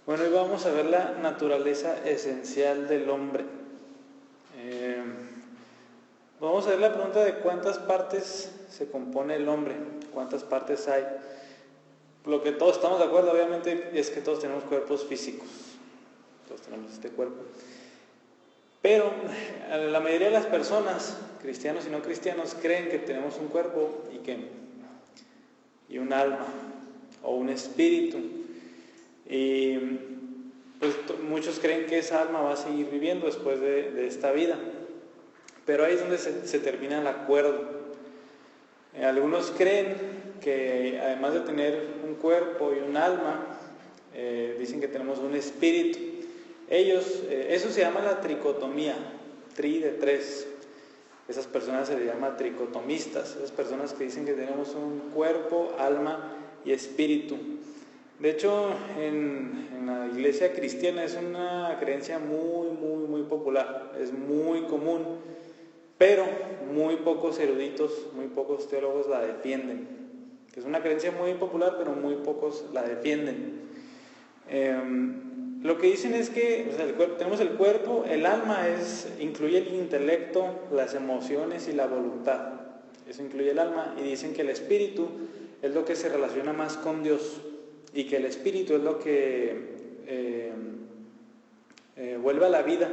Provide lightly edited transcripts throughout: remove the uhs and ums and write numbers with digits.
Bueno, hoy vamos a ver la naturaleza esencial del hombre. Vamos a ver la pregunta de cuántas partes se compone el hombre, cuántas partes hay. Lo que todos estamos de acuerdo, obviamente, es que todos tenemos cuerpos físicos. Todos tenemos este cuerpo. Pero la mayoría de las personas, cristianos y no cristianos, creen que tenemos un cuerpo y un alma o un espíritu. Y pues muchos creen que esa alma va a seguir viviendo después de esta vida. Pero ahí es donde se termina el acuerdo. Algunos creen que además de tener un cuerpo y un alma, dicen que tenemos un espíritu. Eso se llama la tricotomía, tri de tres. Esas personas se les llama tricotomistas, esas personas que dicen que tenemos un cuerpo, alma y espíritu. De hecho, en la iglesia cristiana es una creencia muy popular, es muy común, pero muy pocos eruditos, muy pocos teólogos la defienden. Es una creencia muy popular, pero muy pocos la defienden. Lo que dicen es que tenemos el cuerpo, el alma incluye el intelecto, las emociones y la voluntad. Eso incluye el alma, y dicen que el espíritu es lo que se relaciona más con Dios, y que el espíritu es lo que vuelve a la vida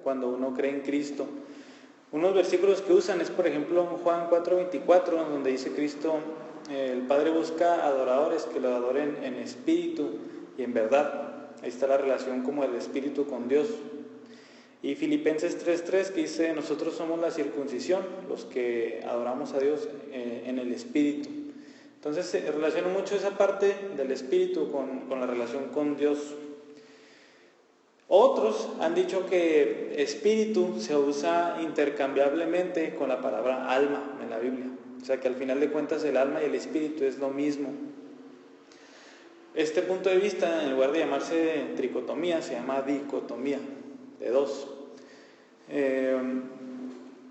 cuando uno cree en Cristo. Unos versículos que usan es, por ejemplo, Juan 4:24, donde dice Cristo, el Padre busca adoradores que lo adoren en espíritu y en verdad. Ahí está la relación como el espíritu con Dios. Y Filipenses 3:3, que dice, nosotros somos la circuncisión, los que adoramos a Dios en el espíritu. Entonces se relaciona mucho esa parte del espíritu con la relación con Dios. Otros han dicho que espíritu se usa intercambiablemente con la palabra alma en la Biblia. O sea que al final de cuentas el alma y el espíritu es lo mismo. Este punto de vista, en lugar de llamarse tricotomía, se llama dicotomía, de dos.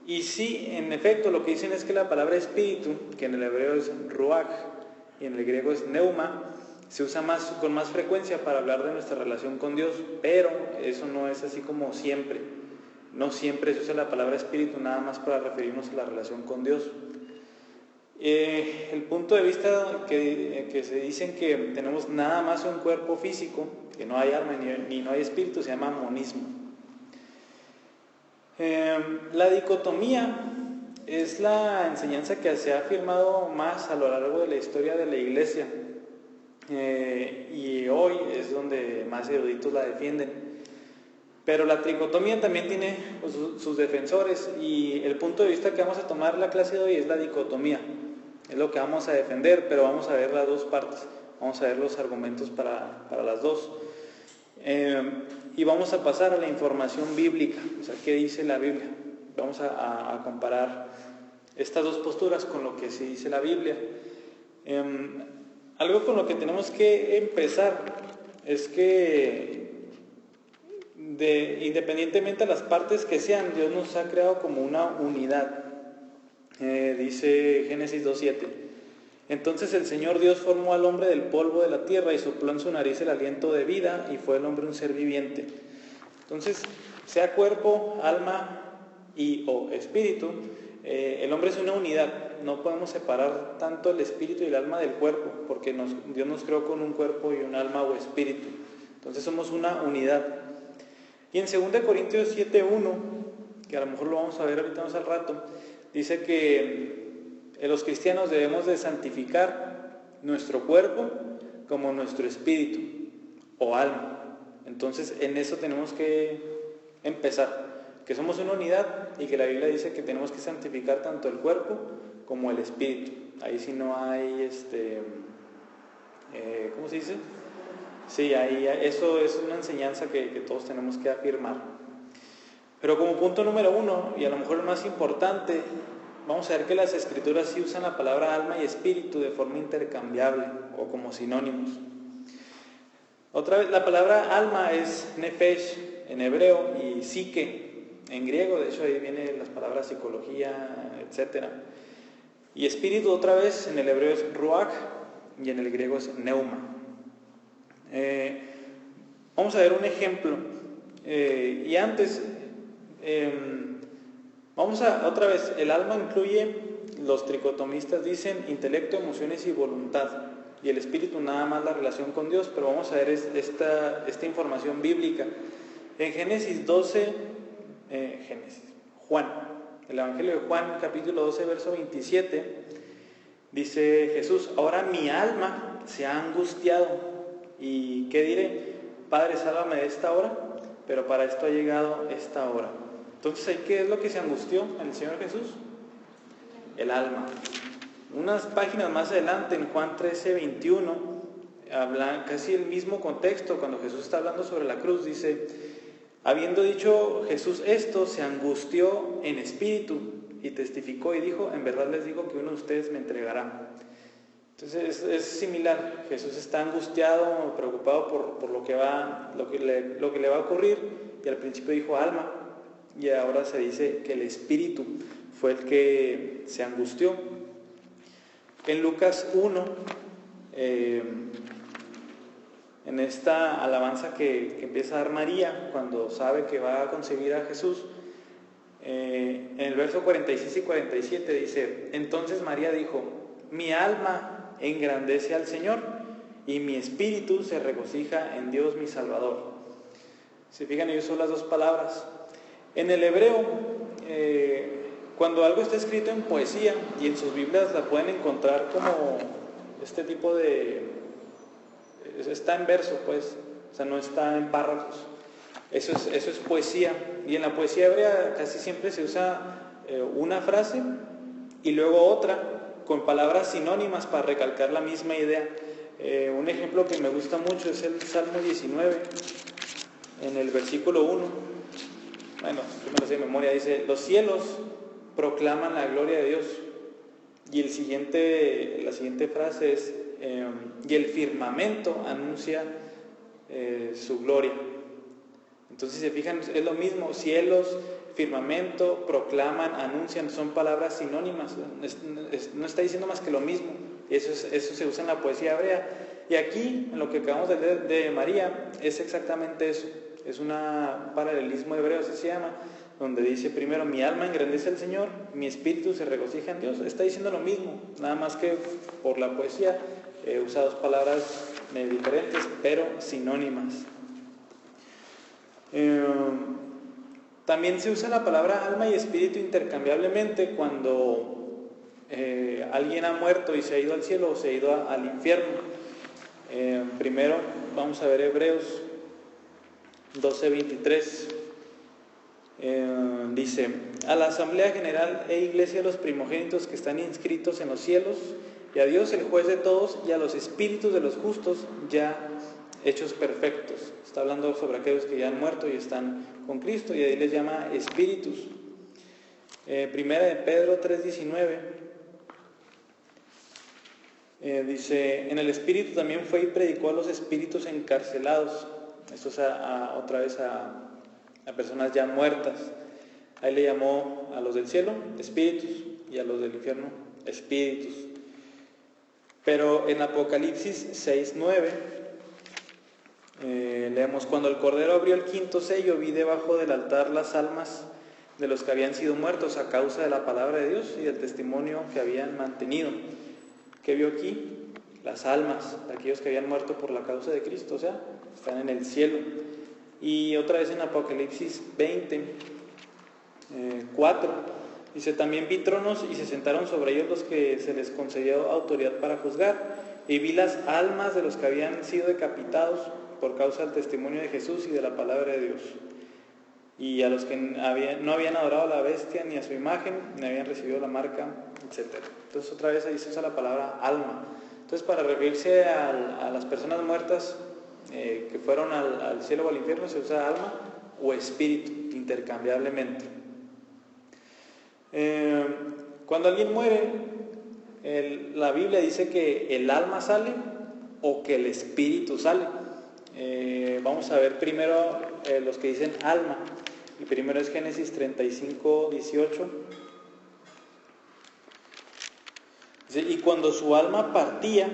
Y sí, en efecto, lo que dicen es que la palabra espíritu, que en el hebreo es ruach y en el griego es neuma, se usa con más frecuencia para hablar de nuestra relación con Dios, pero eso no es así como siempre. No siempre se usa la palabra espíritu nada más para referirnos a la relación con Dios. El punto de vista que se dicen que tenemos nada más un cuerpo físico, que no hay alma ni no hay espíritu, se llama monismo. La dicotomía es la enseñanza que se ha afirmado más a lo largo de la historia de la iglesia, y hoy es donde más eruditos la defienden. Pero la tricotomía también tiene sus defensores, y el punto de vista que vamos a tomar en la clase de hoy es la dicotomía. Es lo que vamos a defender, pero vamos a ver las dos partes, vamos a ver los argumentos para las dos. Y vamos a pasar a la información bíblica, o sea, ¿qué dice la Biblia? Vamos a comparar estas dos posturas con lo que se dice la Biblia. Algo con lo que tenemos que empezar es que independientemente de las partes que sean, Dios nos ha creado como una unidad. Dice Génesis 2:7, entonces el Señor Dios formó al hombre del polvo de la tierra y sopló en su nariz el aliento de vida, y fue el hombre un ser viviente. Entonces, sea cuerpo, alma o espíritu, el hombre es una unidad. No podemos separar tanto el espíritu y el alma del cuerpo, porque Dios nos creó con un cuerpo y un alma o espíritu. Entonces somos una unidad. Y en 2 Corintios 7:1, que a lo mejor lo vamos a ver ahorita más al rato, dice que los cristianos debemos de santificar nuestro cuerpo como nuestro espíritu o alma. Entonces en eso tenemos que empezar, que somos una unidad y que la Biblia dice que tenemos que santificar tanto el cuerpo como el espíritu. Ahí sí no hay ¿cómo se dice? Sí, eso es una enseñanza que todos tenemos que afirmar. Pero como punto número 1, y a lo mejor el más importante, vamos a ver que las escrituras sí usan la palabra alma y espíritu de forma intercambiable o como sinónimos. Otra vez, la palabra alma es nefesh en hebreo y psique en griego, de hecho ahí vienen las palabras psicología, etc. Y espíritu otra vez en el hebreo es ruach y en el griego es neuma. Vamos a ver un ejemplo. Y antes, vamos a, otra vez, el alma incluye, los tricotomistas dicen, intelecto, emociones y voluntad. Y el espíritu nada más la relación con Dios, pero vamos a ver esta información bíblica. En Génesis 12, Juan, el Evangelio de Juan, capítulo 12, verso 27, dice Jesús: ahora mi alma se ha angustiado. ¿Y qué diré? Padre, sálvame de esta hora, pero para esto ha llegado esta hora. Entonces, ¿qué es lo que se angustió en el Señor Jesús? El alma. Unas páginas más adelante, en Juan 13, 21, habla casi el mismo contexto. Cuando Jesús está hablando sobre la cruz, dice: habiendo dicho Jesús esto, se angustió en espíritu y testificó y dijo: en verdad les digo que uno de ustedes me entregará. Entonces es similar. Jesús está angustiado, preocupado por lo que le va a ocurrir, y al principio dijo alma, y ahora se dice que el espíritu fue el que se angustió. En Lucas 1, en esta alabanza que empieza a dar María cuando sabe que va a concebir a Jesús, en el verso 46 y 47 dice: entonces María dijo: mi alma engrandece al Señor, y mi espíritu se regocija en Dios mi Salvador. Se fijan, yo uso las dos palabras. En el hebreo, cuando algo está escrito en poesía, y en sus Biblias la pueden encontrar como este tipo de... está en verso, pues, o sea, no está en párrafos. Eso es poesía. Y en la poesía hebrea casi siempre se usa una frase y luego otra con palabras sinónimas para recalcar la misma idea. Un ejemplo que me gusta mucho es el Salmo 19, en el versículo 1. Bueno, yo me lo sé de memoria. Dice: los cielos proclaman la gloria de Dios. Y la siguiente frase es: y el firmamento anuncia su gloria. Entonces, si se fijan, es lo mismo. Cielos, firmamento, proclaman, anuncian, son palabras sinónimas. No está diciendo más que lo mismo. Y eso se usa en la poesía hebrea. Y aquí, en lo que acabamos de leer de María, es exactamente eso. Es un paralelismo hebreo, así se llama, donde dice primero: mi alma engrandece al Señor, mi espíritu se regocija en Dios. Está diciendo lo mismo, nada más que por la poesía usa dos palabras diferentes, pero sinónimas. También se usa la palabra alma y espíritu intercambiablemente cuando alguien ha muerto y se ha ido al cielo o se ha ido al infierno. Primero vamos a ver Hebreos 12:23. Dice: a la asamblea general e iglesia de los primogénitos que están inscritos en los cielos, y a Dios el juez de todos, y a los espíritus de los justos ya hechos perfectos. Está hablando sobre aquellos que ya han muerto y están con Cristo, y ahí les llama espíritus. Primera de Pedro 3:19 dice: en el espíritu también fue y predicó a los espíritus encarcelados. Esto es otra vez a personas ya muertas. Ahí le llamó a los del cielo espíritus y a los del infierno espíritus. Pero en Apocalipsis 6:9 leemos: cuando el Cordero abrió el quinto sello, vi debajo del altar las almas de los que habían sido muertos a causa de la palabra de Dios y del testimonio que habían mantenido. ¿Qué vio aquí? Las almas de aquellos que habían muerto por la causa de Cristo, o sea, están en el cielo. Y otra vez en Apocalipsis 20:4 dice: también vi tronos y se sentaron sobre ellos los que se les concedió autoridad para juzgar, y vi las almas de los que habían sido decapitados por causa del testimonio de Jesús y de la palabra de Dios, y a los que no habían adorado a la bestia ni a su imagen, ni habían recibido la marca, etc. Entonces otra vez ahí se usa la palabra alma. Entonces, para referirse a las personas muertas que fueron al cielo o al infierno, se usa alma o espíritu intercambiablemente. Cuando alguien muere, la Biblia dice que el alma sale o que el espíritu sale. Vamos a ver primero los que dicen alma. El primero es Génesis 35:18. Dice: y cuando su alma partía,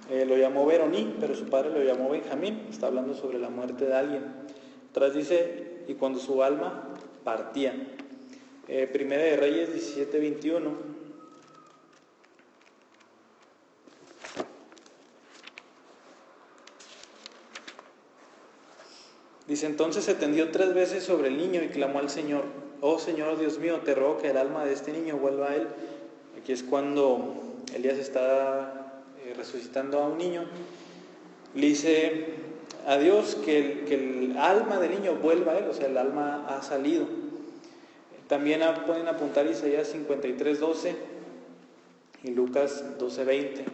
Lo llamó Beroní, pero su padre lo llamó Benjamín. Está hablando sobre la muerte de alguien. Atrás dice, y cuando su alma partía. Primera de Reyes 17:21. Dice, entonces se tendió 3 veces sobre el niño y clamó al Señor: oh Señor Dios mío, te ruego que el alma de este niño vuelva a él. Aquí es cuando Elías está resucitando a un niño. Le dice a Dios que el alma del niño vuelva a él, o sea, el alma ha salido. También pueden apuntar Isaías 53:12 y Lucas 12:20.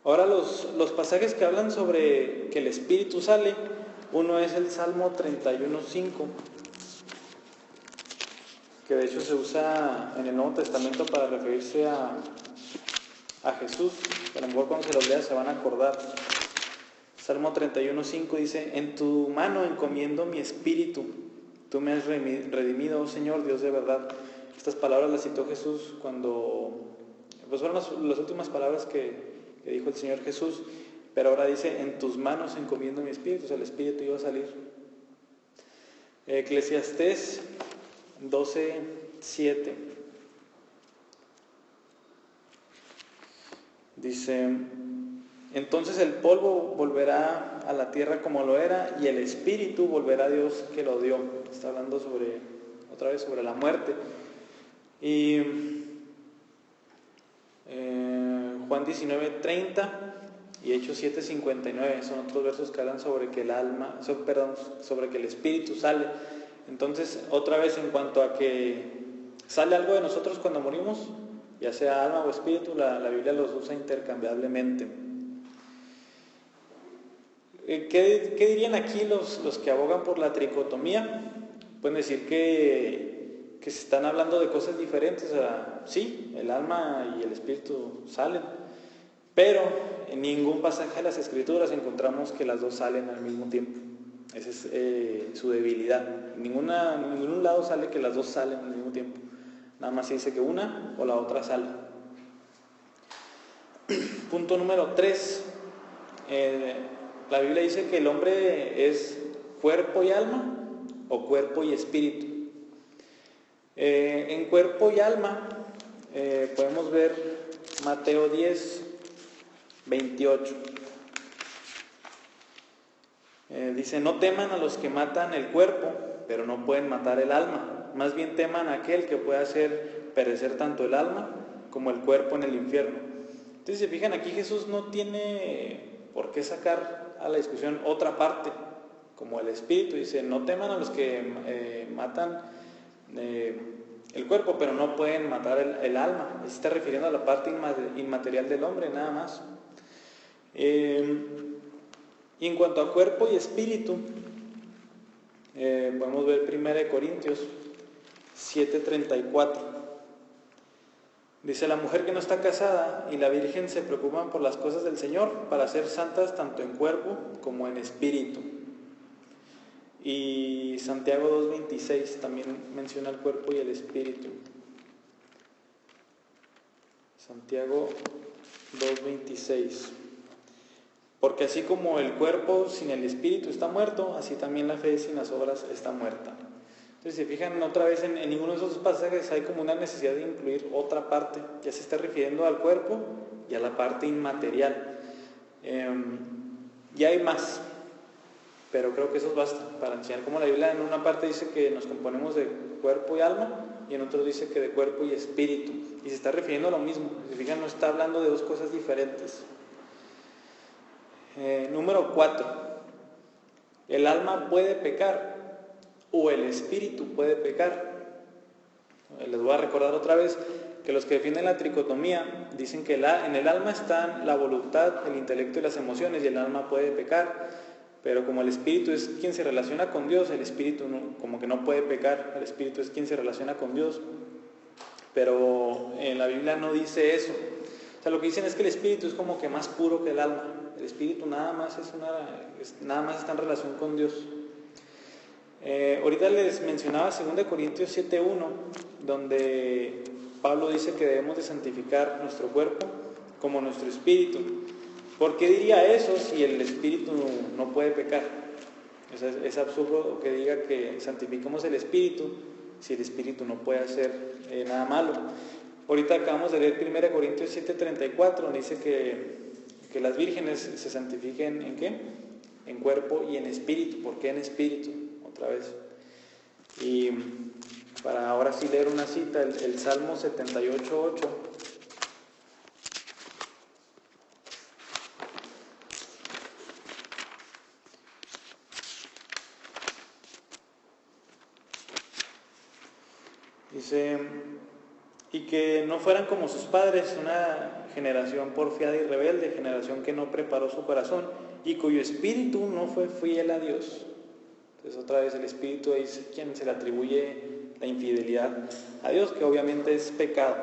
Ahora los pasajes que hablan sobre que el Espíritu sale, uno es el Salmo 31:5, que de hecho se usa en el Nuevo Testamento para referirse a Jesús. A lo mejor cuando se los lea se van a acordar. Salmo 31:5 dice, en tu mano encomiendo mi espíritu, tú me has redimido, oh Señor, Dios de verdad. Estas palabras las citó Jesús cuando, pues fueron las últimas palabras que dijo el Señor Jesús, pero ahora dice, en tus manos encomiendo mi espíritu, o sea, el espíritu iba a salir. Eclesiastés 12:7 dice, entonces el polvo volverá a la tierra como lo era, y el espíritu volverá a Dios que lo dio. Está hablando otra vez sobre la muerte. Y Juan 19:30 y Hechos 7:59 son otros versos que hablan sobre que sobre que el espíritu sale. Entonces, otra vez, en cuanto a que sale algo de nosotros cuando morimos, ya sea alma o espíritu, la Biblia los usa intercambiablemente. ¿Qué dirían aquí los que abogan por la tricotomía? Pueden decir que se están hablando de cosas diferentes. O sea, sí, el alma y el espíritu salen, pero en ningún pasaje de las Escrituras encontramos que las dos salen al mismo tiempo. Esa es su debilidad. En ningún lado sale que las dos salen al mismo tiempo. Nada más se dice que una o la otra sale. Punto número 3. La Biblia dice que el hombre es cuerpo y alma o cuerpo y espíritu. En cuerpo y alma podemos ver Mateo 10:28. Dice, no teman a los que matan el cuerpo, pero no pueden matar el alma. Más bien teman a aquel que puede hacer perecer tanto el alma como el cuerpo en el infierno. Entonces, si se fijan, aquí Jesús no tiene por qué sacar a la discusión otra parte, como el espíritu. Dice, no teman a los que matan el cuerpo, pero no pueden matar el alma. Se está refiriendo a la parte inmaterial del hombre, nada más. Y en cuanto a cuerpo y espíritu, podemos ver 1 Corintios 7:34. Dice, la mujer que no está casada y la virgen se preocupan por las cosas del Señor para ser santas tanto en cuerpo como en espíritu. Y Santiago 2:26 también menciona el cuerpo y el espíritu. Santiago 2:26. Porque así como el cuerpo sin el espíritu está muerto, así también la fe sin las obras está muerta. Entonces, si se fijan otra vez, en ninguno de esos pasajes hay como una necesidad de incluir otra parte. Ya se está refiriendo al cuerpo y a la parte inmaterial. Ya hay más, pero creo que eso basta para enseñar cómo la Biblia en una parte dice que nos componemos de cuerpo y alma, y en otro dice que de cuerpo y espíritu. Y se está refiriendo a lo mismo. Si se fijan, no está hablando de dos cosas diferentes. Número 4. El alma puede pecar o el espíritu puede pecar. Les voy a recordar otra vez que los que defienden la tricotomía dicen que en el alma están la voluntad, el intelecto y las emociones, y el alma puede pecar, pero como el espíritu es quien se relaciona con Dios, el espíritu como que no puede pecar. El espíritu es quien se relaciona con Dios, pero en la Biblia no dice eso. O sea, lo que dicen es que el espíritu es como que más puro que el alma. El espíritu nada más está en relación con Dios. Ahorita les mencionaba 2 Corintios 7:1, donde Pablo dice que debemos de santificar nuestro cuerpo como nuestro espíritu. ¿Por qué diría eso si el espíritu no puede pecar? O sea, es absurdo que diga que santificamos el espíritu si el espíritu no puede hacer nada malo. Ahorita acabamos de leer 1 Corintios 7:34, donde dice que las vírgenes se santifiquen ¿en qué? En cuerpo y en espíritu. ¿Por qué en espíritu? Otra vez. Y para ahora sí leer una cita, el Salmo 78:8. Dice, y que no fueran como sus padres, una generación porfiada y rebelde, generación que no preparó su corazón y cuyo espíritu no fue fiel a Dios. Entonces otra vez el espíritu es quien se le atribuye la infidelidad a Dios, que obviamente es pecado.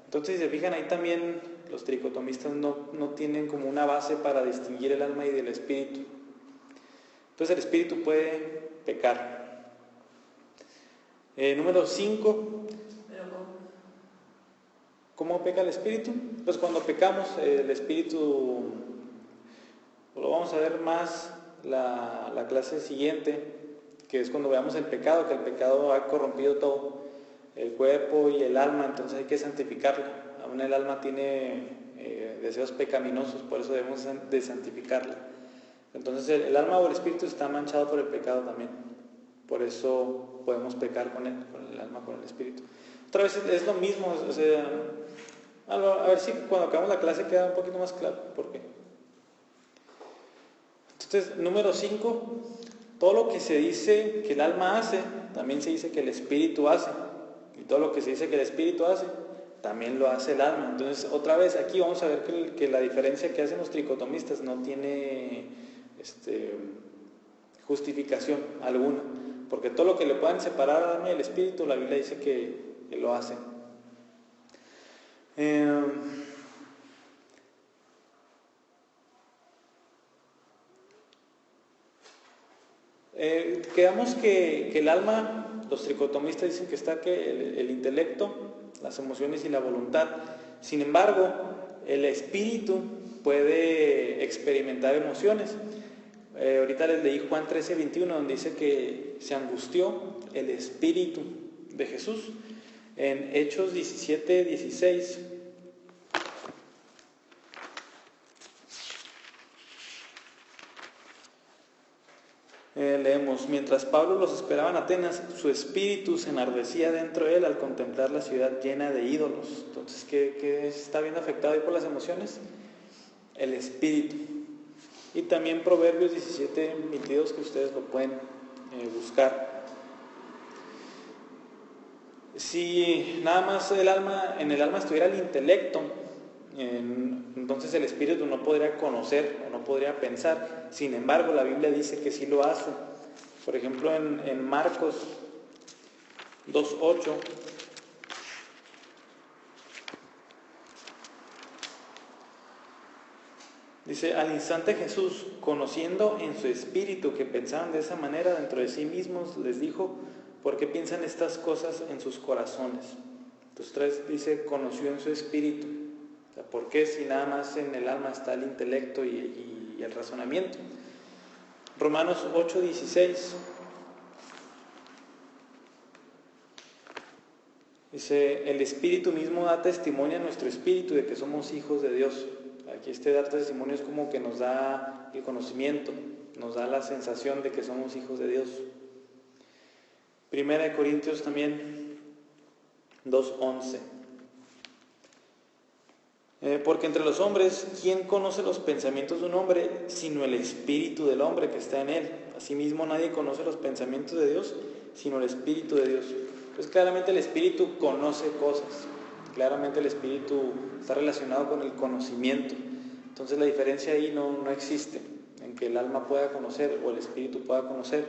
Entonces si se fijan ahí también los tricotomistas no tienen como una base para distinguir el alma y del espíritu. Entonces el espíritu puede pecar. Número 5. ¿Cómo peca el espíritu? Pues cuando pecamos, el espíritu, lo vamos a ver más la clase siguiente, que es cuando veamos el pecado, que el pecado ha corrompido todo, el cuerpo y el alma, entonces hay que santificarlo. Aún el alma tiene deseos pecaminosos, por eso debemos de santificarla. Entonces el alma o el espíritu está manchado por el pecado también, por eso podemos pecar con él, con el alma, con el espíritu. Otra vez es lo mismo, o sea, a ver si cuando acabamos la clase queda un poquito más claro por qué. Entonces, número 5, todo lo que se dice que el alma hace, también se dice que el espíritu hace. Y todo lo que se dice que el espíritu hace, también lo hace el alma. Entonces, otra vez, aquí vamos a ver que la diferencia que hacen los tricotomistas no tiene justificación alguna. Porque todo lo que le puedan separar al alma y el espíritu, la Biblia dice que lo hacen. Quedamos que el alma, los tricotomistas dicen que está el intelecto, las emociones y la voluntad. Sin embargo, el espíritu puede experimentar emociones. Ahorita les leí Juan 13:21, donde dice que se angustió el espíritu de Jesús. En Hechos 17:16 leemos, mientras Pablo los esperaba en Atenas, su espíritu se enardecía dentro de él al contemplar la ciudad llena de ídolos. Entonces, ¿qué está bien afectado ahí por las emociones? El espíritu. Y también Proverbios 17:22, que ustedes lo pueden buscar. Si nada más en el alma estuviera el intelecto, entonces el espíritu no podría conocer o no podría pensar. Sin embargo, la Biblia dice que sí lo hace. Por ejemplo, en Marcos 2:8 dice, al instante Jesús, conociendo en su espíritu que pensaban de esa manera dentro de sí mismos, les dijo, ¿por qué piensan estas cosas en sus corazones? Entonces 3 dice, conoció en su espíritu. O sea, ¿por qué si nada más en el alma está el intelecto y el razonamiento? Romanos 8:16 dice, el espíritu mismo da testimonio a nuestro espíritu de que somos hijos de Dios. Aquí dar testimonio es como que nos da el conocimiento, nos da la sensación de que somos hijos de Dios. 1 Corintios también 2:11 porque entre los hombres, ¿quién conoce los pensamientos de un hombre sino el espíritu del hombre que está en él? Asimismo, nadie conoce los pensamientos de Dios sino el espíritu de Dios. Pues claramente el espíritu conoce cosas, claramente el espíritu está relacionado con el conocimiento. Entonces la diferencia ahí no existe, en que el alma pueda conocer o el espíritu pueda conocer.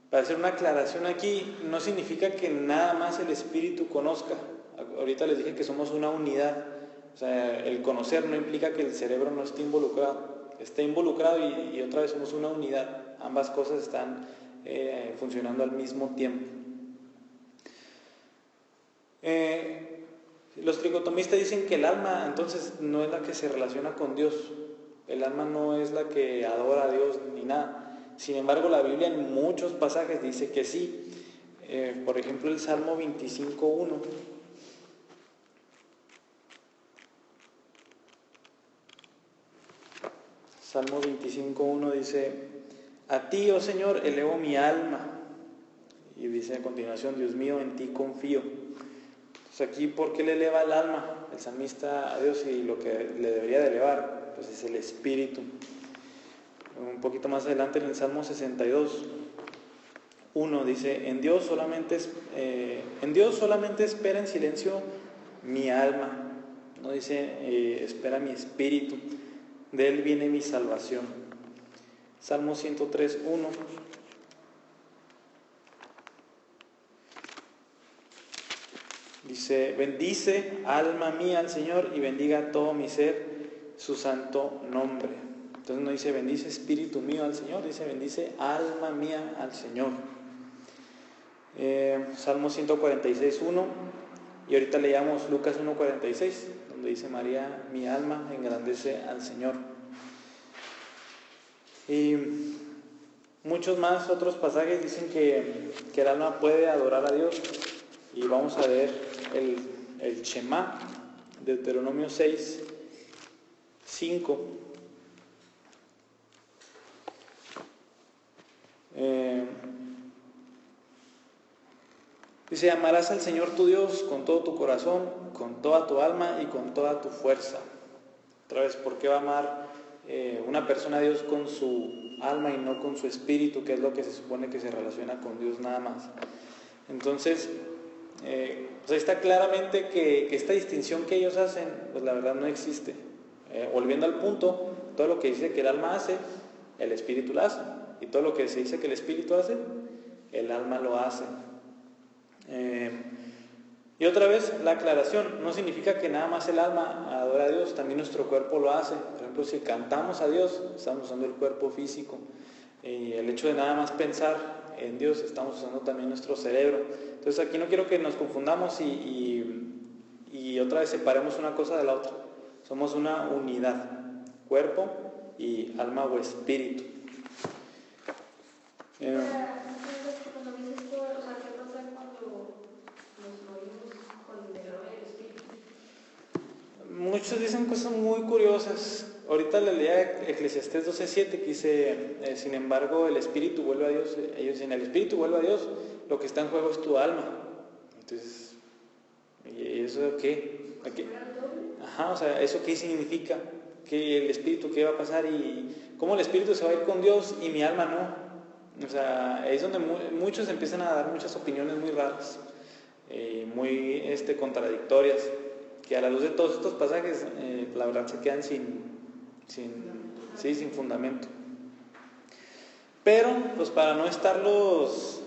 Para hacer una aclaración aquí, no significa que nada más el espíritu conozca. Ahorita les dije que somos una unidad. O sea, el conocer no implica que el cerebro no esté involucrado. Está involucrado y otra vez somos una unidad. Ambas cosas están funcionando al mismo tiempo. Los tricotomistas dicen que el alma entonces no es la que se relaciona con Dios. El alma no es la que adora a Dios ni nada. Sin embargo, la Biblia en muchos pasajes dice que sí. Por ejemplo, el Salmo 25:1. Salmo 25:1 dice: a ti, oh Señor, elevo mi alma. Y dice a continuación: Dios mío, en ti confío. Entonces aquí, ¿por qué le eleva el alma el salmista a Dios? Y lo que le debería de elevar, pues es el espíritu. Un poquito más adelante en el Salmo 62:1 dice: en Dios solamente espera en silencio mi alma. No dice espera mi espíritu, de él viene mi salvación. Salmo 103:1 dice: bendice, alma mía, al Señor, y bendiga todo mi ser su santo nombre. Entonces no dice bendice espíritu mío al Señor, dice bendice alma mía al Señor. Salmo 146:1, y ahorita leíamos Lucas 1:46, donde dice: María, mi alma engrandece al Señor. Y muchos más otros pasajes dicen que el alma puede adorar a Dios. Y vamos a leer el Shema, Deuteronomio 6:5. Dice: amarás al Señor tu Dios con todo tu corazón, con toda tu alma y con toda tu fuerza. Otra vez, ¿por qué va a amar una persona a Dios con su alma y no con su espíritu, que es lo que se supone que se relaciona con Dios nada más? Entonces, pues ahí está claramente que esta distinción que ellos hacen, pues la verdad no existe. Volviendo al punto, todo lo que dice que el alma hace, el espíritu lo hace. Y todo lo que se dice que el espíritu hace, el alma lo hace. Y otra vez, la aclaración, no significa que nada más el alma adora a Dios, también nuestro cuerpo lo hace. Por ejemplo, si cantamos a Dios, estamos usando el cuerpo físico. Y el hecho de nada más pensar en Dios, estamos usando también nuestro cerebro. Entonces aquí no quiero que nos confundamos y otra vez separemos una cosa de la otra. Somos una unidad, cuerpo y alma o espíritu. Muchos dicen cosas muy curiosas. Ahorita le leía Eclesiastés 12:7 que dice: sin embargo el espíritu vuelve a Dios. Ellos dicen: el espíritu vuelve a Dios, lo que está en juego es tu alma. Entonces, ¿y eso qué? Ajá, o sea, ¿eso qué significa? ¿Que el espíritu qué va a pasar? ¿Y cómo el espíritu se va a ir con Dios y mi alma no? O sea, es donde muchos empiezan a dar muchas opiniones muy raras, muy contradictorias, que a la luz de todos estos pasajes, la verdad se quedan sin fundamento. Pero, pues para no estarlos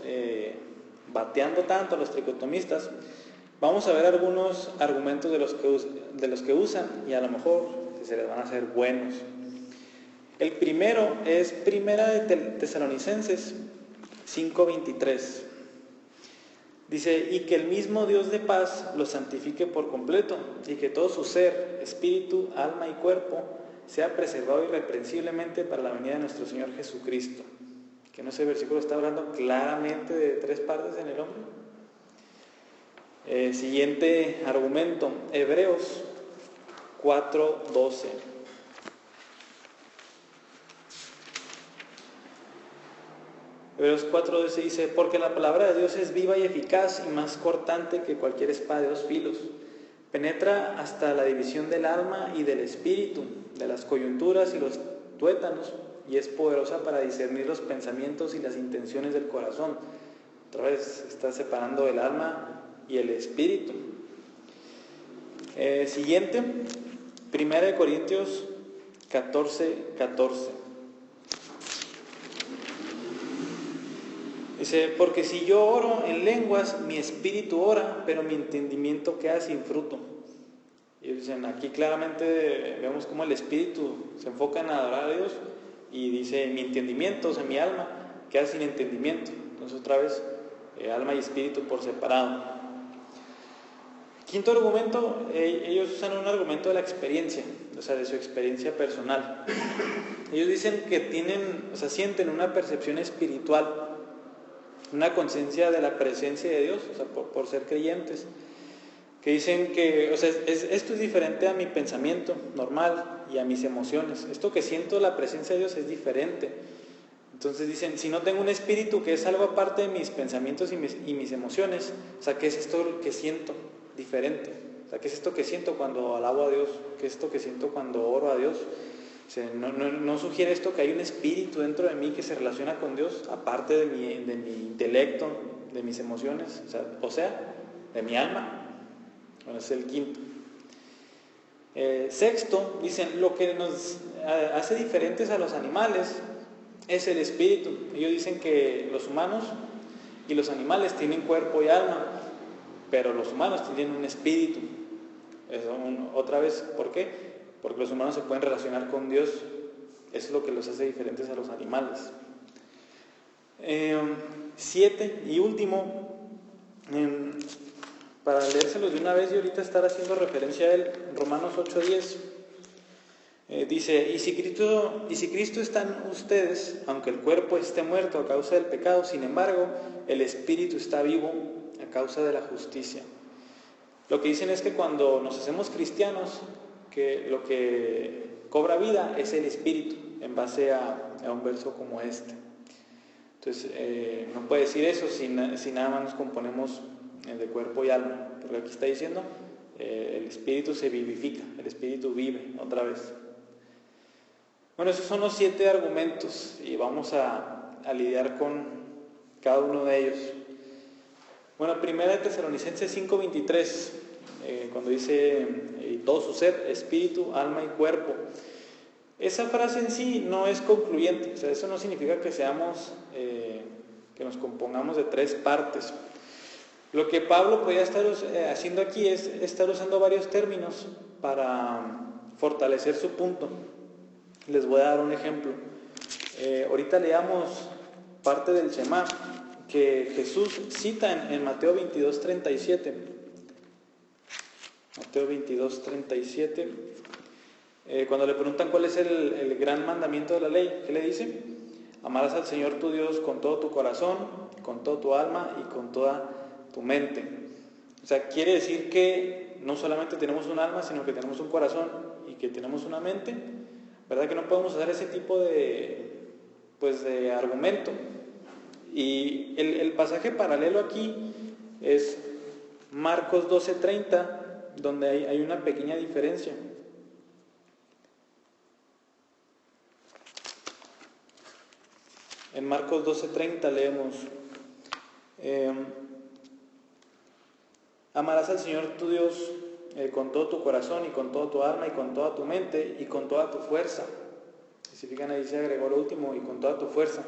bateando tanto a los tricotomistas, vamos a ver algunos argumentos de los que usan, y a lo mejor se les van a hacer buenos. El primero es Primera de Tesalonicenses 5:23. Dice: y que el mismo Dios de paz los santifique por completo, y que todo su ser, espíritu, alma y cuerpo sea preservado irreprensiblemente para la venida de nuestro Señor Jesucristo. Que no, ese versículo está hablando claramente de 3 partes en el hombre. Siguiente argumento, Hebreos 4:12. Hebreos 4:12 dice: porque la palabra de Dios es viva y eficaz y más cortante que cualquier espada de 2 filos. Penetra hasta la división del alma y del espíritu, de las coyunturas y los tuétanos, y es poderosa para discernir los pensamientos y las intenciones del corazón. Otra vez está separando el alma y el espíritu. Siguiente, 1 Corintios 14:14. Dice: porque si yo oro en lenguas, mi espíritu ora, pero mi entendimiento queda sin fruto. Y dicen, aquí claramente vemos cómo el espíritu se enfoca en adorar a Dios, y dice: mi entendimiento, o sea, mi alma, queda sin entendimiento. Entonces otra vez, alma y espíritu por separado. Quinto argumento, ellos usan un argumento de la experiencia, o sea, de su experiencia personal. Ellos dicen que tienen, o sea, sienten una percepción espiritual, una conciencia de la presencia de Dios, o sea, por ser creyentes. Que dicen que, o sea, esto es diferente a mi pensamiento normal y a mis emociones. Esto que siento la presencia de Dios es diferente. Entonces dicen, si no tengo un espíritu que es algo aparte de mis pensamientos y mis emociones, o sea, ¿qué es esto que siento diferente? O sea, ¿qué es esto que siento cuando alabo a Dios? ¿Qué es esto que siento cuando oro a Dios? O sea, no sugiere esto que hay un espíritu dentro de mí que se relaciona con Dios, aparte de mi intelecto, de mis emociones, o sea, de mi alma. Bueno, es el quinto. Sexto, dicen, lo que nos hace diferentes a los animales es el espíritu. Ellos dicen que los humanos y los animales tienen cuerpo y alma, pero los humanos tienen un espíritu. Otra vez, ¿por qué? Porque los humanos se pueden relacionar con Dios. Eso es lo que los hace diferentes a los animales. 7 y último, para leérselos de una vez y ahorita estar haciendo referencia a él, Romanos 8:10, dice, y si Cristo está en ustedes, aunque el cuerpo esté muerto a causa del pecado, sin embargo, el espíritu está vivo a causa de la justicia. Lo que dicen es que cuando nos hacemos cristianos, que lo que cobra vida es el espíritu, en base a un verso como este. Entonces, no puede decir eso si nada más nos componemos de cuerpo y alma, porque aquí está diciendo, el espíritu se vivifica, el espíritu vive otra vez. Bueno, esos son los 7 argumentos y vamos a lidiar con cada uno de ellos. Bueno, primera de Tesalonicenses 5:23, cuando dice, y todo su ser, espíritu, alma y cuerpo. Esa frase en sí no es concluyente, o sea, eso no significa que que nos compongamos de 3 partes. Lo que Pablo podía estar haciendo aquí es estar usando varios términos para fortalecer su punto. Les voy a dar un ejemplo. Ahorita leamos parte del Shema que Jesús cita en Mateo 22:37. Mateo 22:37. Cuando le preguntan cuál es el gran mandamiento de la ley, ¿qué le dice? Amarás al Señor tu Dios con todo tu corazón, con toda tu alma y con toda tu mente. O sea, quiere decir que no solamente tenemos un alma, sino que tenemos un corazón y que tenemos una mente. ¿Verdad que no podemos usar ese tipo de argumento? Y el pasaje paralelo aquí es Marcos 12:30, donde hay una pequeña diferencia. En Marcos 12:30 leemos, amarás al Señor tu Dios con todo tu corazón y con toda tu alma y con toda tu mente y con toda tu fuerza. Y si fijan ahí se agregó lo último, y con toda tu fuerza.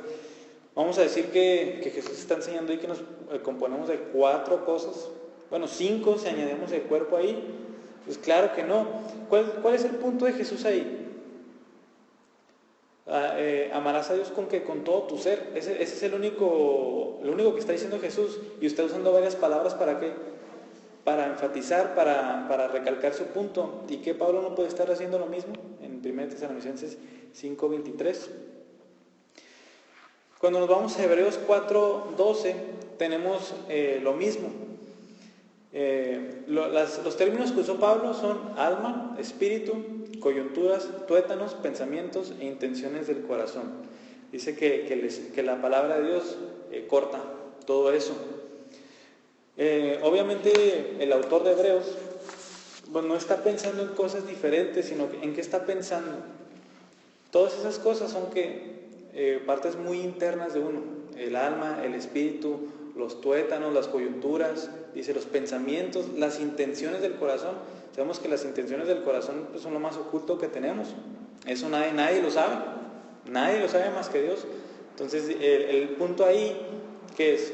Vamos a decir que Jesús está enseñando ahí que nos componemos de 4 cosas. Bueno, 5 si añadimos el cuerpo ahí. Pues claro que no. ¿Cuál es el punto de Jesús ahí? Amarás a Dios con todo tu ser. Ese es lo único que está diciendo Jesús, y está usando varias palabras para qué, para enfatizar, para recalcar su punto. ¿Y que Pablo no puede estar haciendo lo mismo? En 1 Tesalonicenses 5:23. Cuando nos vamos a Hebreos 4:12 tenemos lo mismo. Los términos que usó Pablo son alma, espíritu, coyunturas, tuétanos, pensamientos e intenciones del corazón. Dice que la palabra de Dios corta todo eso. Obviamente el autor de Hebreos no está pensando en cosas diferentes, sino en qué está pensando. Todas esas cosas son partes muy internas de uno: el alma, el espíritu, los tuétanos, las coyunturas, dice los pensamientos, las intenciones del corazón. Sabemos que las intenciones del corazón son lo más oculto que tenemos. Eso nadie lo sabe. Nadie lo sabe más que Dios. Entonces el punto ahí, que es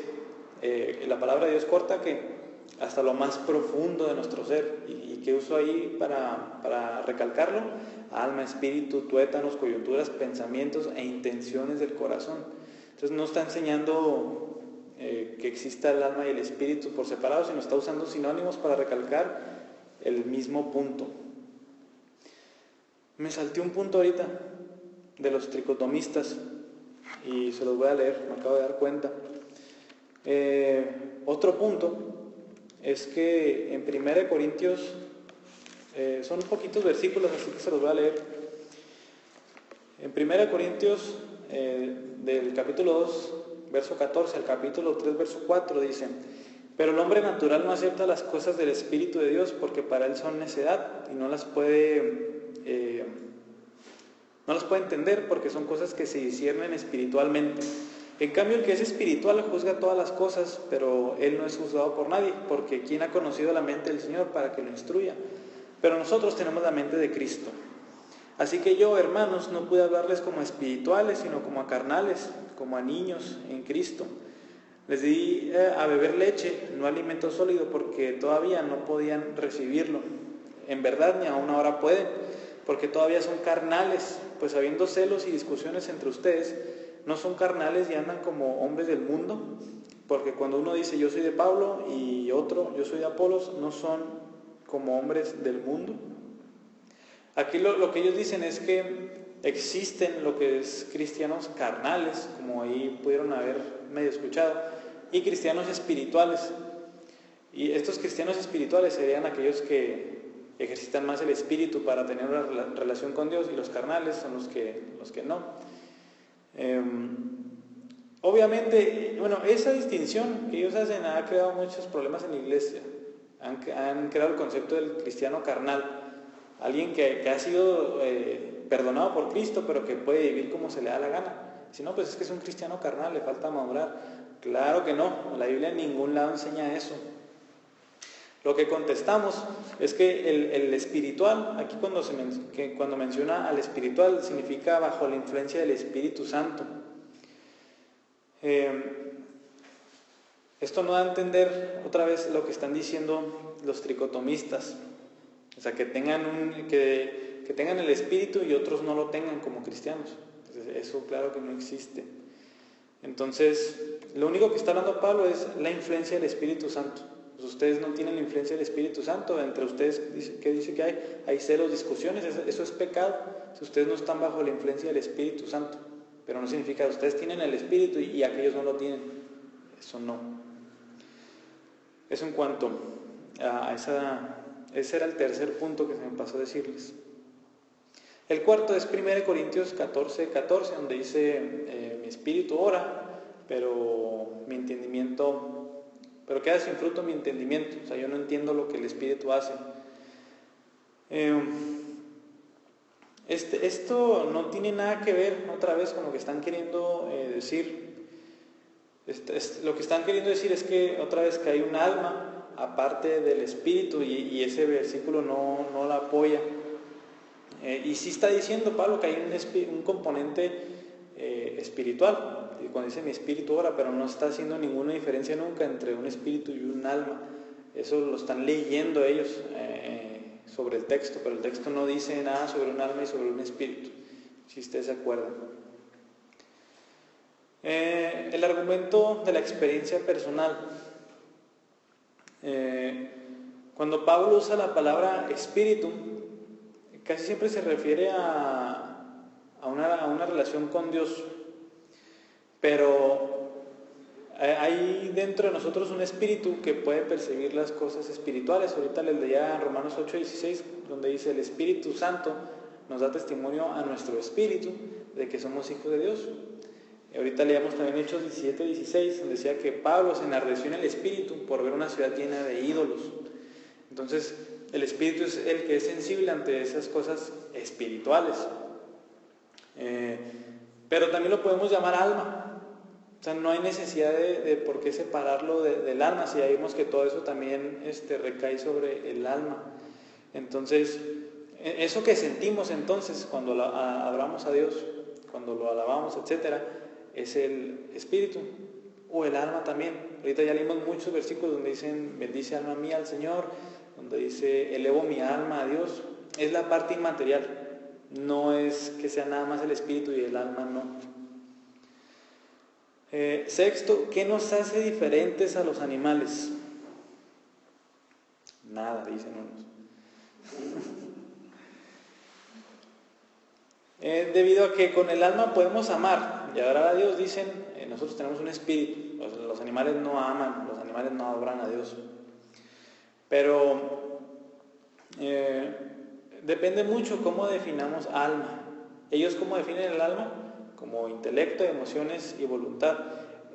la palabra de Dios corta que hasta lo más profundo de nuestro ser. ¿Y qué uso ahí para recalcarlo? Alma, espíritu, tuétanos, coyunturas, pensamientos e intenciones del corazón. Entonces no está enseñando que exista el alma y el espíritu por separado, sino está usando sinónimos para recalcar el mismo punto. Me salté un punto ahorita de los tricotomistas y se los voy a leer, me acabo de dar cuenta. Otro punto es que en 1 Corintios, son poquitos versículos, así que se los voy a leer. En 1 Corintios, del capítulo 2, verso 14 al capítulo 3, verso 4, dice: pero el hombre natural no acepta las cosas del Espíritu de Dios, porque para él son necedad y no las puede entender, porque son cosas que se disciernen espiritualmente. En cambio, el que es espiritual juzga todas las cosas, pero él no es juzgado por nadie, porque ¿quién ha conocido la mente del Señor para que lo instruya? Pero nosotros tenemos la mente de Cristo. Así que yo, hermanos, no pude hablarles como a espirituales, sino como a carnales, como a niños en Cristo. Les di a beber leche, no alimento sólido, porque todavía no podían recibirlo. En verdad, ni aún ahora pueden, porque todavía son carnales, pues habiendo celos y discusiones entre ustedes, no son carnales y andan como hombres del mundo, porque cuando uno dice yo soy de Pablo y otro yo soy de Apolos, no son como hombres del mundo. Aquí lo que ellos dicen es que existen lo que es cristianos carnales, como ahí pudieron haber medio escuchado, y cristianos espirituales. Y estos cristianos espirituales serían aquellos que ejercitan más el espíritu para tener una relación con Dios, y los carnales son los que no. Obviamente, bueno, esa distinción que ellos hacen ha creado muchos problemas en la iglesia. Han creado el concepto del cristiano carnal, alguien que ha sido perdonado por Cristo, pero que puede vivir como se le da la gana. Si no, pues es que es un cristiano carnal, le falta madurar. Claro que no, la Biblia en ningún lado enseña eso. Lo que contestamos es que el espiritual, aquí cuando menciona al espiritual, significa bajo la influencia del Espíritu Santo. Esto no da a entender otra vez lo que están diciendo los tricotomistas. O sea, que tengan el espíritu y otros no lo tengan como cristianos. Entonces, eso claro que no existe. Entonces, lo único que está hablando Pablo es la influencia del Espíritu Santo. Pues ustedes no tienen la influencia del Espíritu Santo. Entre ustedes, ¿qué dice que hay? Hay celos, discusiones. Eso es pecado. Si ustedes no están bajo la influencia del Espíritu Santo. Pero no significa que ustedes tienen el Espíritu y aquellos no lo tienen. Eso no. Eso en cuanto a ese era el tercer punto que se me pasó a decirles. El cuarto es 1 Corintios 14, donde dice, mi espíritu ora, pero queda sin fruto mi entendimiento. O sea, yo no entiendo lo que el espíritu hace. Esto no tiene nada que ver, otra vez, con lo que están queriendo decir. Lo que están queriendo decir es que, otra vez, que hay un alma aparte del espíritu, y ese versículo no la apoya. Y sí está diciendo Pablo que hay un componente espiritual, y cuando dice mi espíritu ora, pero no está haciendo ninguna diferencia nunca entre un espíritu y un alma. Eso lo están leyendo ellos sobre el texto, pero el texto no dice nada sobre un alma y sobre un espíritu, si ustedes se acuerdan. El argumento de la experiencia personal. Cuando Pablo usa la palabra espíritu, casi siempre se refiere a una relación con Dios, pero hay dentro de nosotros un espíritu que puede percibir las cosas espirituales. Ahorita les leía Romanos 8:16, donde dice: el Espíritu Santo nos da testimonio a nuestro espíritu de que somos hijos de Dios. Ahorita leíamos también Hechos 17:16, donde decía que Pablo se enardeció en el espíritu por ver una ciudad llena de ídolos. Entonces, el espíritu es el que es sensible ante esas cosas espirituales. Pero también lo podemos llamar alma. O sea, no hay necesidad de por qué separarlo del alma, si ya vimos que todo eso también recae sobre el alma. Entonces, eso que sentimos entonces cuando adoramos a Dios, cuando lo alabamos, etcétera, es el espíritu o el alma también. Ahorita ya leímos muchos versículos donde dicen: bendice alma mía al Señor, donde dice: elevo mi alma a Dios. Es la parte inmaterial, no es que sea nada más el espíritu y el alma no. Sexto, ¿qué nos hace diferentes a los animales? Nada, dicen unos. Debido a que con el alma podemos amar y adorar a Dios, dicen, nosotros tenemos un espíritu. Los animales no aman, los animales no adoran a Dios. Pero depende mucho cómo definamos alma. Ellos, ¿cómo definen el alma? Como intelecto, emociones y voluntad.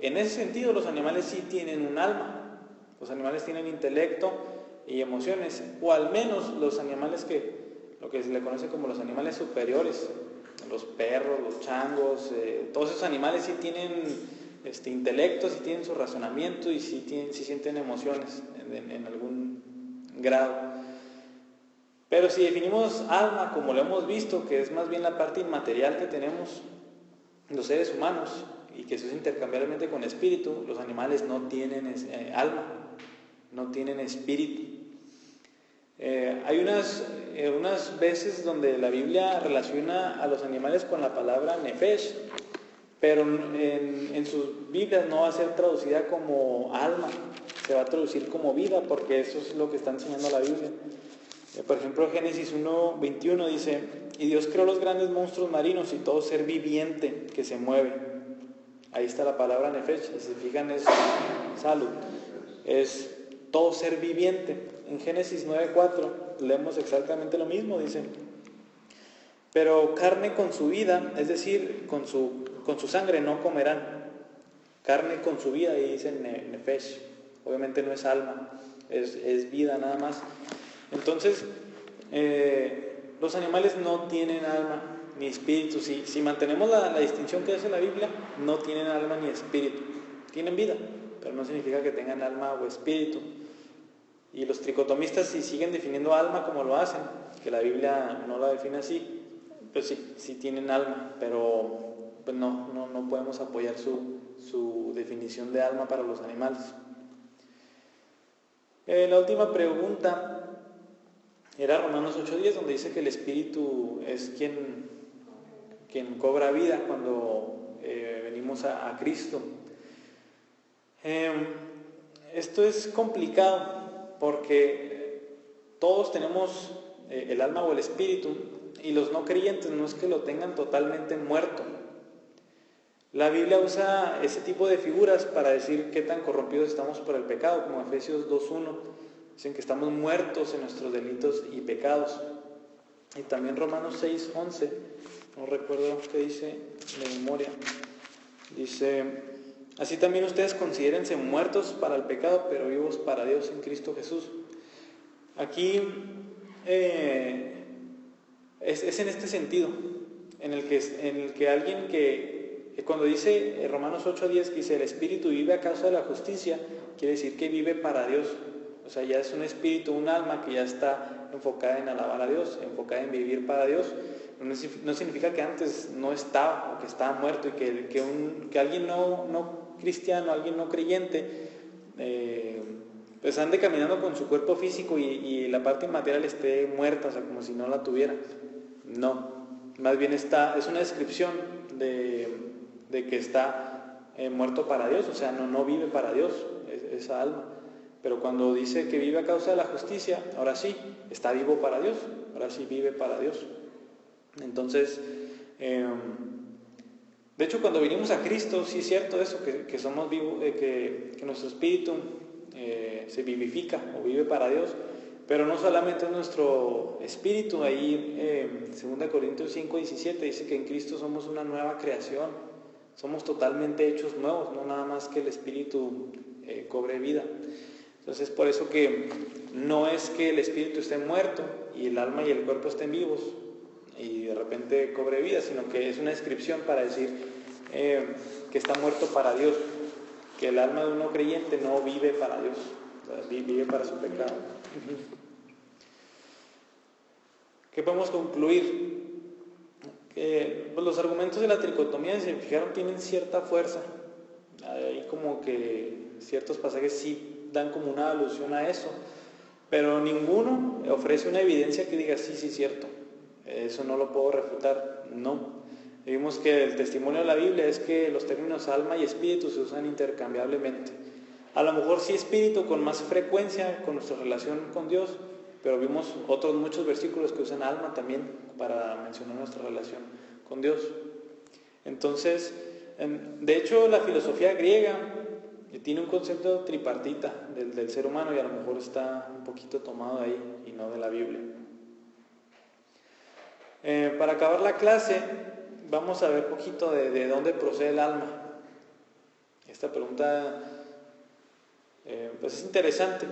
En ese sentido, los animales sí tienen un alma. Los animales tienen intelecto y emociones, o al menos los animales lo que se le conoce como los animales superiores, los perros, los changos, todos esos animales sí tienen intelecto, sí tienen su razonamiento y sí sienten emociones en algún grado. Pero si definimos alma como lo hemos visto, que es más bien la parte inmaterial que tenemos los seres humanos y que eso es intercambiablemente con espíritu, los animales no tienen alma, no tienen espíritu. Hay unas veces donde la Biblia relaciona a los animales con la palabra nefesh, pero en sus Biblias no va a ser traducida como alma, se va a traducir como vida, porque eso es lo que está enseñando la Biblia. Por ejemplo, Génesis 1:21 dice: y Dios creó los grandes monstruos marinos y todo ser viviente que se mueve. Ahí está la palabra nefesh, si se fijan es salud, es todo ser viviente. En Génesis 9:4 leemos exactamente lo mismo, dice: pero carne con su vida, es decir, con su sangre no comerán. Carne con su vida, y dice nefesh, obviamente no es alma, es vida nada más. Entonces, los animales no tienen alma ni espíritu. Si mantenemos la distinción que hace la Biblia, no tienen alma ni espíritu. Tienen vida, pero no significa que tengan alma o espíritu. Y los tricotomistas, si siguen definiendo alma como lo hacen, que la Biblia no la define así, pues sí tienen alma, pero pues no podemos apoyar su definición de alma para los animales. La última pregunta era Romanos 8:10, donde dice que el espíritu es quien cobra vida cuando venimos a Cristo. Esto es complicado porque todos tenemos el alma o el espíritu, y los no creyentes no es que lo tengan totalmente muerto. La Biblia usa ese tipo de figuras para decir qué tan corrompidos estamos por el pecado, como Efesios 2:1, dicen que estamos muertos en nuestros delitos y pecados. Y también Romanos 6:11, no recuerdo qué dice de memoria, dice: así también ustedes considérense muertos para el pecado, pero vivos para Dios en Cristo Jesús. Aquí es en este sentido, en el que alguien cuando dice Romanos 8:10, que dice el espíritu vive a causa de la justicia, quiere decir que vive para Dios. O sea, ya es un espíritu, un alma que ya está enfocada en alabar a Dios, enfocada en vivir para Dios. No significa que antes no estaba o que estaba muerto, y que alguien no cristiano, alguien no creyente, pues ande caminando con su cuerpo físico y la parte inmaterial esté muerta, o sea, como si no la tuviera. No, más bien es una descripción de que está muerto para Dios, o sea, no vive para Dios esa alma. Pero cuando dice que vive a causa de la justicia, ahora sí, está vivo para Dios, ahora sí vive para Dios. Entonces, de hecho, cuando vinimos a Cristo, sí es cierto eso, que somos vivos, que nuestro espíritu se vivifica o vive para Dios, pero no solamente es nuestro espíritu. Ahí 2 Corintios 5:17 dice que en Cristo somos una nueva creación, somos totalmente hechos nuevos, no nada más que el espíritu cobre vida. Entonces, por eso que no es que el espíritu esté muerto y el alma y el cuerpo estén vivos y de repente cobre vida, sino que es una descripción para decir que está muerto para Dios, que el alma de un no creyente no vive para Dios, o sea, vive para su pecado. ¿Qué podemos concluir? Pues los argumentos de la tricotomía, si se fijaron, tienen cierta fuerza. Hay como que ciertos pasajes sí dan como una alusión a eso, pero ninguno ofrece una evidencia que diga sí, cierto, eso no lo puedo refutar. No, Y vimos que el testimonio de la Biblia es que los términos alma y espíritu se usan intercambiablemente. A lo mejor sí espíritu con más frecuencia con nuestra relación con Dios, pero vimos otros muchos versículos que usan alma también para mencionar nuestra relación con Dios. Entonces, de hecho, la filosofía griega tiene un concepto tripartita del ser humano y a lo mejor está un poquito tomado ahí y no de la Biblia. Para acabar la clase, vamos a ver un poquito de dónde procede el alma. Esta pregunta pues es interesante.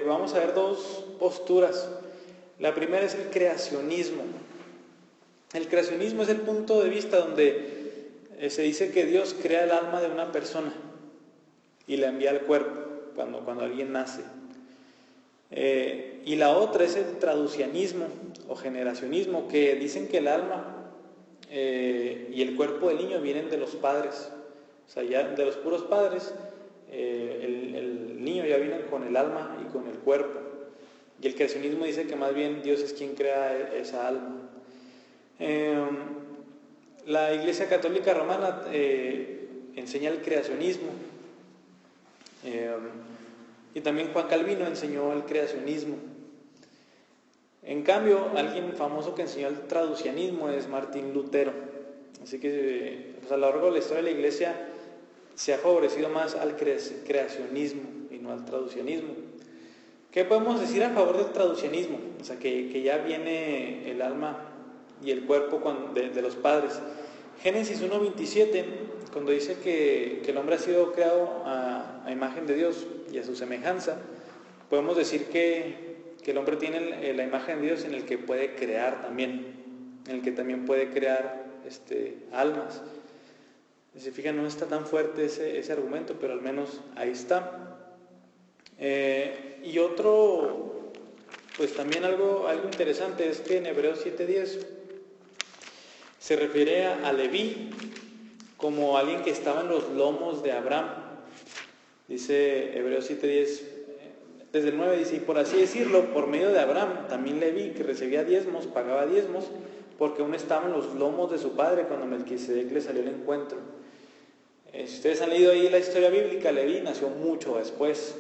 Vamos a ver dos posturas. La primera es el creacionismo. El creacionismo es el punto de vista donde se dice que Dios crea el alma de una persona y la envía al cuerpo cuando alguien nace. Y la otra es el traducianismo o generacionismo, que dicen que el alma y el cuerpo del niño vienen de los padres. O sea, ya de los puros padres, el niño ya viene con el alma y con el cuerpo. Y el creacionismo dice que más bien Dios es quien crea esa alma. La Iglesia Católica Romana enseña el creacionismo. Y también Juan Calvino enseñó el creacionismo. En cambio, alguien famoso que enseñó el traducianismo es Martín Lutero. Así que pues a lo largo de la historia de la Iglesia se ha favorecido más al creacionismo y no al traducianismo. ¿Qué podemos decir a favor del traducianismo? O sea, que ya viene el alma y el cuerpo de los padres. Génesis 1:27, cuando dice que el hombre ha sido creado a imagen de Dios y a su semejanza, podemos decir que el hombre tiene la imagen de Dios en el que puede crear también, en el que también puede crear almas. Si se fijan, no está tan fuerte ese argumento, pero al menos ahí está. Y otro, pues también algo interesante es que en Hebreos 7:10 se refiere a Leví como alguien que estaba en los lomos de Abraham. Dice Hebreos 7:10, desde el 9 dice, y por así decirlo, por medio de Abraham, también Leví, que recibía diezmos, pagaba diezmos, porque aún estaba en los lomos de su padre cuando Melquisedec le salió al encuentro. Si ustedes han leído ahí la historia bíblica, Leví nació mucho después,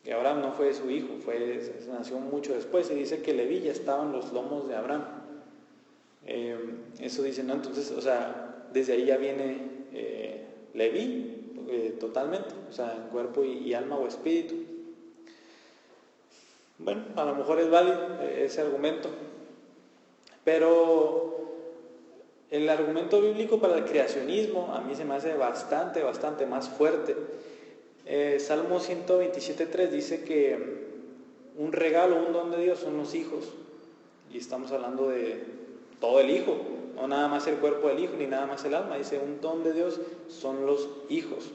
que Abraham no fue su hijo, nació mucho después, y dice que Leví ya estaba en los lomos de Abraham. Eso dice, ¿no? Entonces, o sea, desde ahí ya viene Leví, totalmente, o sea, en cuerpo y alma o espíritu. Bueno, a lo mejor es válido ese argumento, pero el argumento bíblico para el creacionismo a mí se me hace bastante más fuerte. Salmo 127:3 dice que un regalo, un don de Dios son los hijos, y estamos hablando de todo el hijo, no nada más el cuerpo del hijo ni nada más el alma. Dice, un don de Dios son los hijos.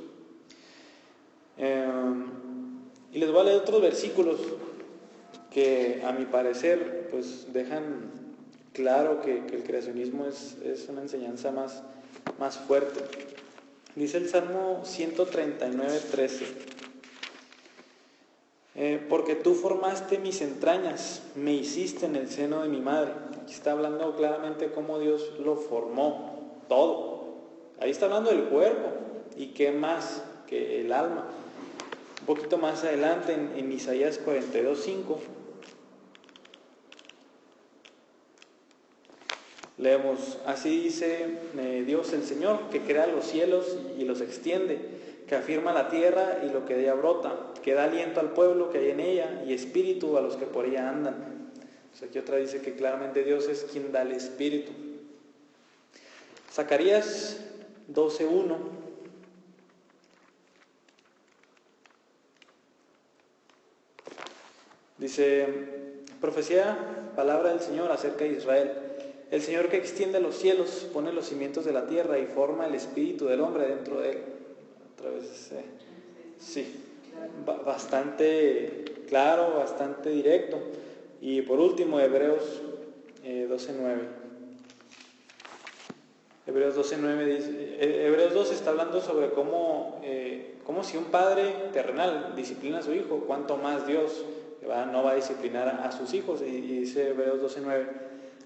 Y les voy a leer otros versículos que a mi parecer pues dejan claro que el creacionismo es una enseñanza más fuerte. Dice el Salmo 139:13, porque tú formaste mis entrañas, me hiciste en el seno de mi madre. Aquí está hablando claramente cómo Dios lo formó, todo. Ahí está hablando del cuerpo, y qué más que el alma. Un poquito más adelante en Isaías 42:5 leemos, así dice Dios el Señor, que crea los cielos y los extiende, que afirma la tierra y lo que de ella brota, que da aliento al pueblo que hay en ella y espíritu a los que por ella andan. O sea, aquí otra dice que claramente Dios es quien da el espíritu. Zacarías 12:1 dice, profecía, palabra del Señor acerca de Israel. El Señor que extiende los cielos, pone los cimientos de la tierra y forma el espíritu del hombre dentro de él. Otra vez, sí, bastante claro, bastante directo. Y por último, Hebreos 12:9. Hebreos 12:9 dice, Hebreos 12 está hablando sobre cómo si un padre terrenal disciplina a su hijo, cuánto más Dios no va a disciplinar a sus hijos. Y dice Hebreos 12:9,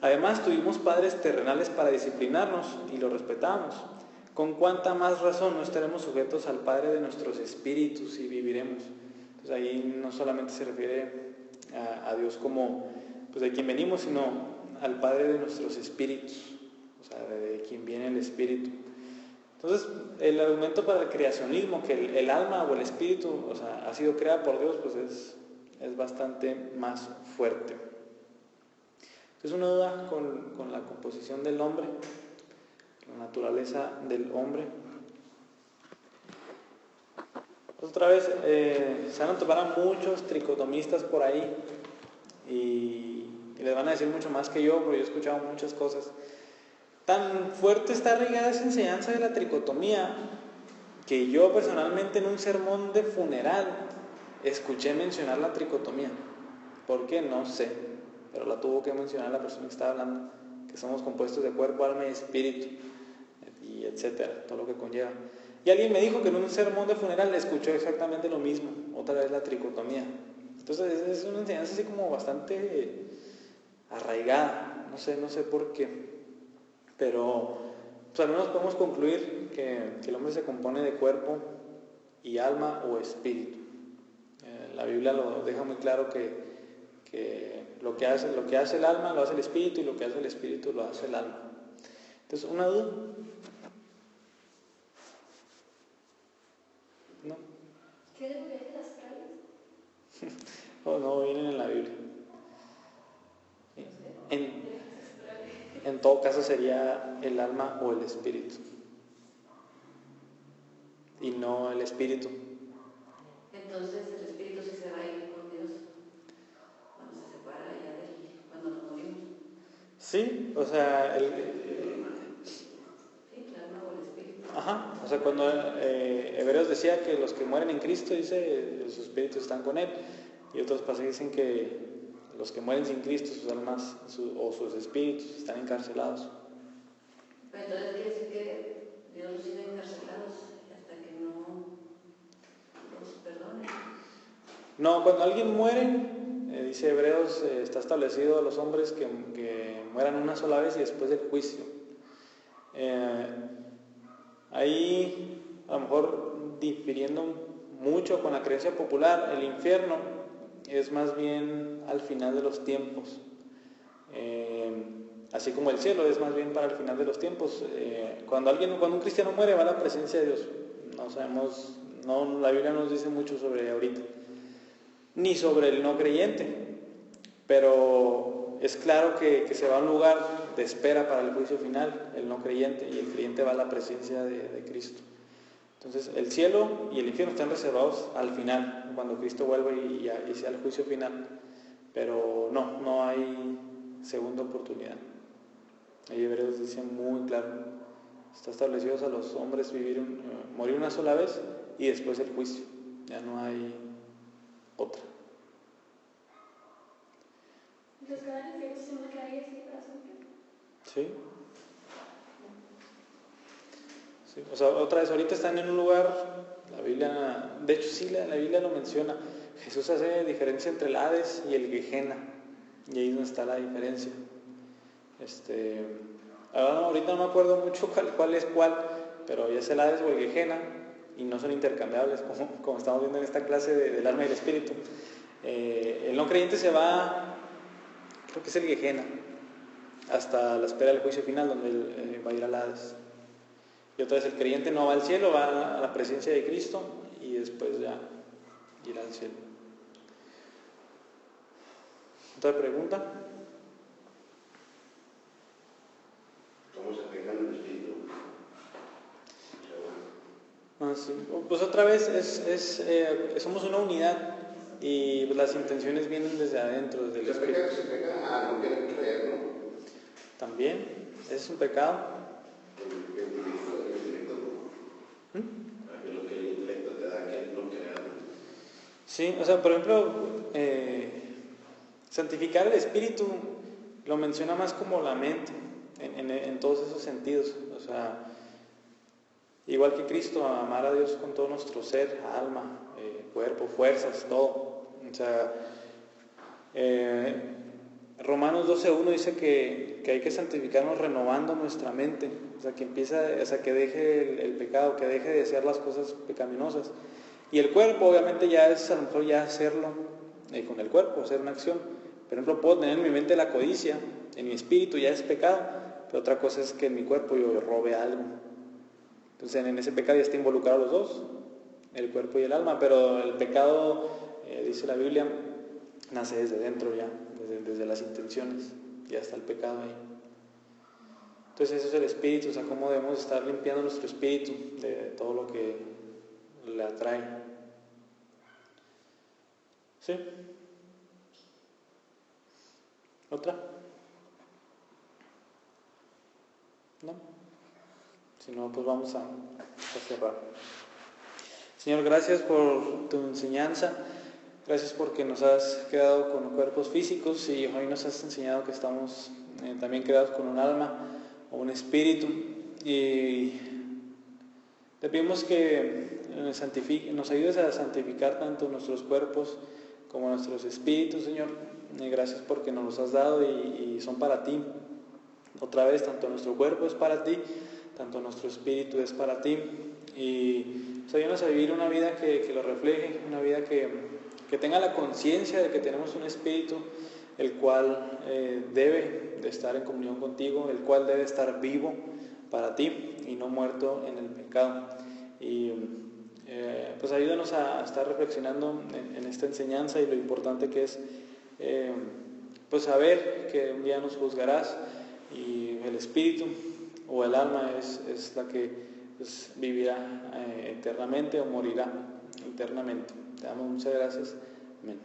Además, tuvimos padres terrenales para disciplinarnos y los respetamos. ¿Con cuánta más razón no estaremos sujetos al Padre de nuestros espíritus y viviremos? Entonces ahí no solamente se refiere a Dios como pues, de quien venimos, sino al Padre de nuestros espíritus, o sea, de quien viene el espíritu. Entonces, el argumento para el creacionismo, que el alma o el espíritu, o sea, ha sido creada por Dios, pues es bastante más fuerte. Entonces, una duda con la composición del hombre, la naturaleza del hombre. Otra vez, se van a topar muchos tricotomistas por ahí y les van a decir mucho más que yo, porque yo he escuchado muchas cosas. Tan fuerte está arraigada esa enseñanza de la tricotomía que yo personalmente en un sermón de funeral escuché mencionar la tricotomía. ¿Por qué? No sé, pero la tuvo que mencionar la persona que estaba hablando, que somos compuestos de cuerpo, alma y espíritu, y etcétera, todo lo que conlleva. Y alguien me dijo que en un sermón de funeral escuchó exactamente lo mismo, otra vez la tricotomía. Entonces es una enseñanza así como bastante arraigada, no sé por qué. Pero pues, al menos podemos concluir que el hombre se compone de cuerpo y alma o espíritu. La Biblia lo deja muy claro que lo que hace el alma lo hace el espíritu y lo que hace el espíritu lo hace el alma. Entonces, ¿una duda? ¿No? ¿Qué de viajes astrales? Oh, no, vienen en la Biblia. En todo caso sería el alma o el espíritu. Y no el espíritu. Entonces el espíritu sí se va a ir con Dios cuando se separa ya de él, cuando nos morimos. Sí, o sea, Sí, el alma o el espíritu. ajá, o sea, cuando Hebreos decía que los que mueren en Cristo, dice, sus espíritus están con Él. Y otros pasajes dicen que los que mueren sin Cristo, sus almas o sus espíritus están encarcelados. Pero entonces quiere decir que Dios los tiene encarcelados hasta que no los perdone. No, cuando alguien muere, dice Hebreos, está establecido a los hombres que mueran una sola vez y después del juicio. Ahí, a lo mejor difiriendo mucho con la creencia popular, el infierno es más bien al final de los tiempos. Así como el cielo es más bien para el final de los tiempos. Cuando un cristiano muere va a la presencia de Dios. No sabemos, la Biblia no nos dice mucho sobre ahorita, ni sobre el no creyente, pero es claro que se va a un lugar de espera para el juicio final, el no creyente, y el creyente va a la presencia de Cristo. Entonces el cielo y el infierno están reservados al final, cuando Cristo vuelva y sea el juicio final, pero no hay segunda oportunidad. Ahí Hebreos dice muy claro, está establecido a los hombres morir una sola vez y después el juicio, ya no hay otra. Entonces cada infierno se va a quedar ahí así para siempre. ¿Sí? Sí, o sea, otra vez, ahorita están en un lugar, la Biblia, de hecho sí, la Biblia lo menciona, Jesús hace diferencia entre el Hades y el Gehenna, y ahí es donde está la diferencia. Ahorita no me acuerdo mucho cuál es cuál, pero ya es el Hades o el Gehenna, y no son intercambiables, como estamos viendo en esta clase del alma y el espíritu. El no creyente se va, creo que es el Gehenna, hasta la espera del juicio final, donde él va a ir al Hades. Y otra vez el creyente no va al cielo, va a la presencia de Cristo y después ya irá al cielo. ¿Otra pregunta? ¿Cómo se peca en el espíritu? Sí. Pues otra vez somos una unidad y las intenciones vienen desde adentro, desde el espíritu. Se peca a no querer creer, ¿no? También, ese es un pecado. Lo que el intelecto te da que no creas. Sí, o sea, por ejemplo, santificar el espíritu lo menciona más como la mente, en todos esos sentidos. O sea, igual que Cristo, amar a Dios con todo nuestro ser, alma, cuerpo, fuerzas, todo. O sea, Romanos 12:1 dice que hay que santificarnos renovando nuestra mente, o sea, que deje el pecado, que deje de hacer las cosas pecaminosas. Y el cuerpo, obviamente, ya es a lo mejor ya hacerlo con el cuerpo, hacer una acción. Por ejemplo, puedo tener en mi mente la codicia, en mi espíritu ya es pecado, pero otra cosa es que en mi cuerpo yo robe algo. Entonces, en ese pecado ya está involucrado los dos, el cuerpo y el alma, pero el pecado, dice la Biblia, nace desde dentro ya, desde las intenciones, ya está el pecado ahí. Entonces eso es el espíritu, o sea, cómo debemos estar limpiando nuestro espíritu de todo lo que le atrae. ¿Sí? ¿Otra? ¿No? Si no, pues vamos a cerrar. Señor, gracias por tu enseñanza. Gracias porque nos has creado con cuerpos físicos y hoy nos has enseñado que estamos también creados con un alma o un espíritu. Y te pedimos que nos ayudes a santificar tanto nuestros cuerpos como nuestros espíritus, Señor. Gracias porque nos los has dado y son para ti. Otra vez, tanto nuestro cuerpo es para ti, tanto nuestro espíritu es para ti. Y ayúdanos a vivir una vida que lo refleje, una vida que tenga la conciencia de que tenemos un espíritu, el cual debe de estar en comunión contigo, el cual debe estar vivo para ti y no muerto en el pecado. Y pues ayúdanos a estar reflexionando en esta enseñanza y lo importante que es pues saber que un día nos juzgarás y el espíritu o el alma es la que pues, vivirá eternamente o morirá eternamente. Te damos muchas gracias. Amén.